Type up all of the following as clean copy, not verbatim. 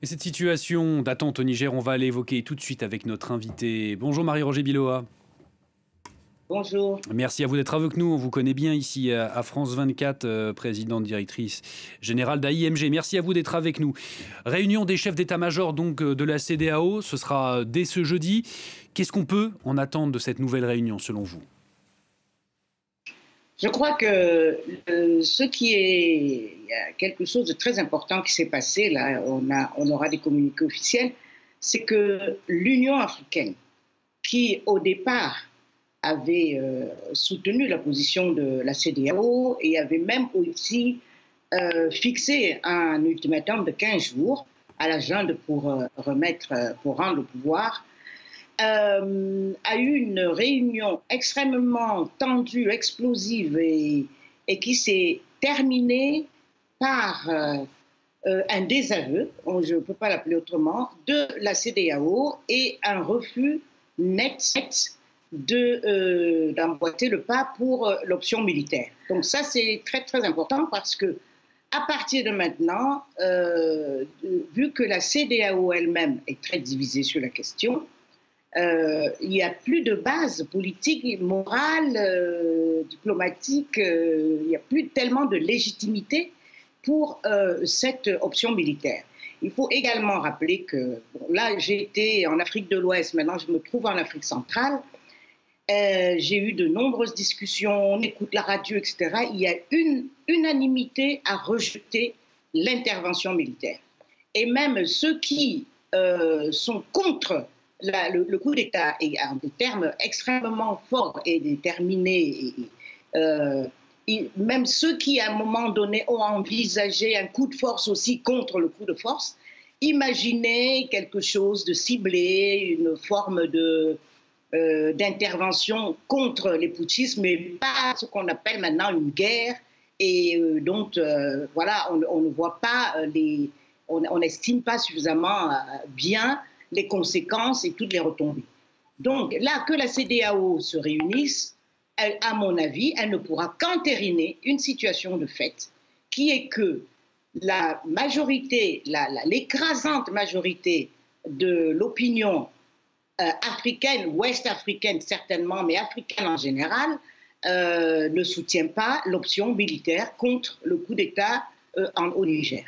Et cette situation d'attente au Niger, on va l'évoquer tout de suite avec notre invité. Bonjour Marie-Roger Biloa. Bonjour. Merci à vous d'être avec nous. On vous connaît bien ici à France 24, présidente directrice générale d'AIMG. Merci à vous d'être avec nous. Réunion des chefs d'état-major donc de la CEDEAO, ce sera dès ce jeudi. Qu'est-ce qu'on peut en attendre de cette nouvelle réunion selon vous? Je crois que il y a quelque chose de très important qui s'est passé, là, on aura des communiqués officiels, c'est que l'Union africaine, qui au départ avait soutenu la position de la CEDEAO et avait même aussi fixé un ultimatum de 15 jours à la junte pour rendre le pouvoir, a eu une réunion extrêmement tendue, explosive et qui s'est terminée par un désaveu, je ne peux pas l'appeler autrement, de la CEDEAO et un refus net d'emboîter le pas pour l'option militaire. Donc ça, c'est très très important parce que à partir de maintenant, vu que la CEDEAO elle-même est très divisée sur la question, il n'y a plus de base politique, morale, diplomatique, il n'y a plus tellement de légitimité pour cette option militaire. Il faut également rappeler que, bon, là j'ai été en Afrique de l'Ouest, maintenant je me trouve en Afrique centrale, j'ai eu de nombreuses discussions, on écoute la radio, etc. Il y a une unanimité à rejeter l'intervention militaire. Et même ceux qui sont contre le coup d'État, et en des termes extrêmement forts et déterminés, même ceux qui, à un moment donné, ont envisagé un coup de force aussi contre le coup de force, imaginaient quelque chose de ciblé, une forme d'intervention contre les putschistes, mais pas ce qu'on appelle maintenant une guerre. Et donc, voilà, on ne voit pas on n'estime pas suffisamment bien les conséquences et toutes les retombées. Donc là, que la CEDEAO se réunisse, à mon avis, elle ne pourra qu'entériner une situation de fait, qui est que la majorité, l'écrasante majorité de l'opinion africaine, ouest africaine certainement, mais africaine en général, ne soutient pas l'option militaire contre le coup d'État au Niger.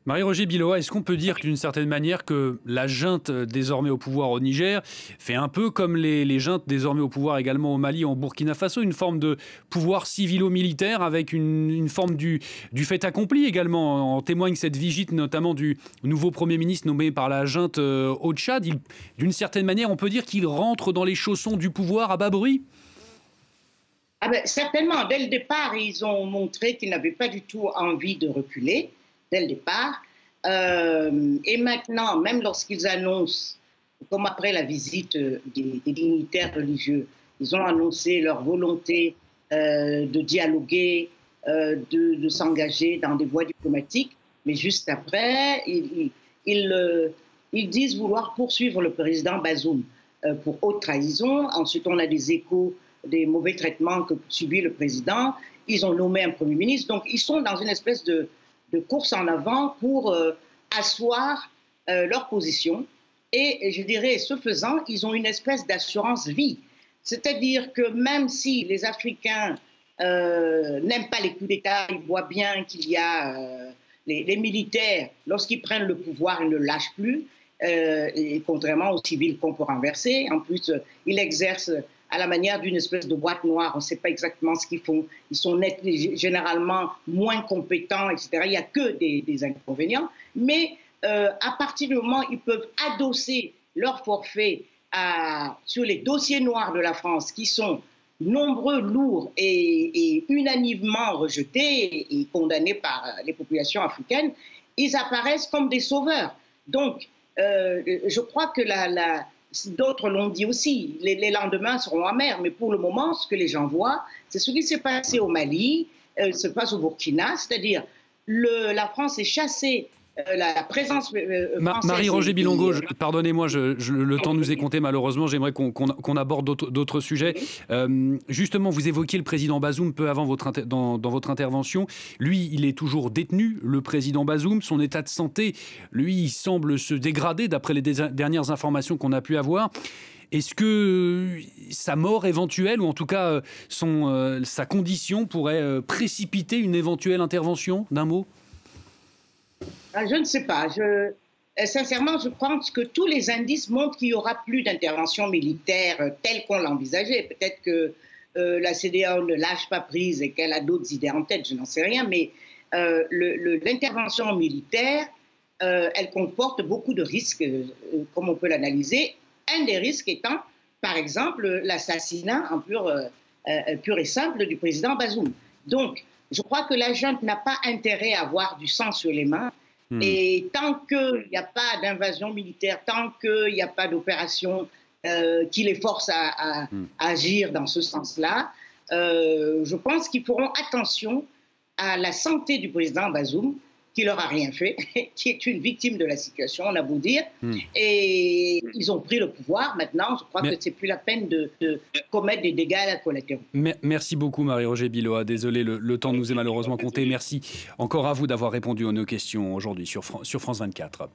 Marie-Roger Biloa, est-ce qu'on peut dire d'une certaine manière que la junte désormais au pouvoir au Niger fait un peu comme les juntes désormais au pouvoir également au Mali et en Burkina Faso, une forme de pouvoir civilo-militaire avec une forme du fait accompli également? En témoigne cette visite notamment du nouveau Premier ministre nommé par la junte au Tchad. D'une certaine manière, on peut dire qu'il rentre dans les chaussons du pouvoir à bas bruit? Ah ben, certainement, dès le départ, ils ont montré qu'ils n'avaient pas du tout envie de reculer dès le départ. Et maintenant, même lorsqu'ils annoncent, comme après la visite des dignitaires religieux, ils ont annoncé leur volonté de dialoguer, de s'engager dans des voies diplomatiques, mais juste après, ils disent vouloir poursuivre le président Bazoum pour haute trahison. Ensuite, on a des échos des mauvais traitements que subit le président. Ils ont nommé un Premier ministre. Donc, ils sont dans une espèce de course en avant pour asseoir leur position. Et je dirais, ce faisant, ils ont une espèce d'assurance vie. C'est-à-dire que même si les Africains n'aiment pas les coups d'État, ils voient bien qu'il y a les militaires, lorsqu'ils prennent le pouvoir, ils ne lâchent plus, et contrairement aux civils qu'on peut renverser. En plus, ils exercent à la manière d'une espèce de boîte noire, on ne sait pas exactement ce qu'ils font, ils sont généralement moins compétents, etc. Il n'y a que des inconvénients, mais à partir du moment où ils peuvent adosser leur forfait sur les dossiers noirs de la France, qui sont nombreux, lourds et unanimement rejetés et condamnés par les populations africaines, ils apparaissent comme des sauveurs. Donc, je crois que d'autres l'ont dit aussi, les lendemains seront amers, mais pour le moment, ce que les gens voient, c'est ce qui s'est passé au Mali, se passe au Burkina, c'est-à-dire la France est chassée la présence française. Marie-Roger Bilongo, pardonnez-moi, le temps nous est compté malheureusement, j'aimerais qu'on aborde d'autres sujets. Justement, vous évoquiez le président Bazoum peu avant dans votre intervention. Lui, il est toujours détenu, le président Bazoum. Son état de santé, lui, il semble se dégrader d'après les dernières informations qu'on a pu avoir. Est-ce que sa mort éventuelle, ou en tout cas sa condition, pourrait précipiter une éventuelle intervention? D'un mot? Je ne sais pas. Sincèrement, je pense que tous les indices montrent qu'il n'y aura plus d'intervention militaire telle qu'on l'envisageait. Peut-être que la CEDEAO ne lâche pas prise et qu'elle a d'autres idées en tête, je n'en sais rien, mais l'intervention militaire, elle comporte beaucoup de risques, comme on peut l'analyser. Un des risques étant, par exemple, l'assassinat en pur et simple du président Bazoum. Donc, je crois que la junte n'a pas intérêt à avoir du sang sur les mains. Et tant qu'il n'y a pas d'invasion militaire, tant qu'il n'y a pas d'opération qui les force à agir dans ce sens-là, je pense qu'ils feront attention à la santé du président Bazoum, qui leur a rien fait, qui est une victime de la situation, on a beau dire. Et ils ont pris le pouvoir. Maintenant, je crois que c'est plus la peine de commettre des dégâts collatéraux. Merci beaucoup, Marie-Roger Biloa. Désolé, le temps nous est malheureusement compté. Merci encore à vous d'avoir répondu à nos questions aujourd'hui sur France 24.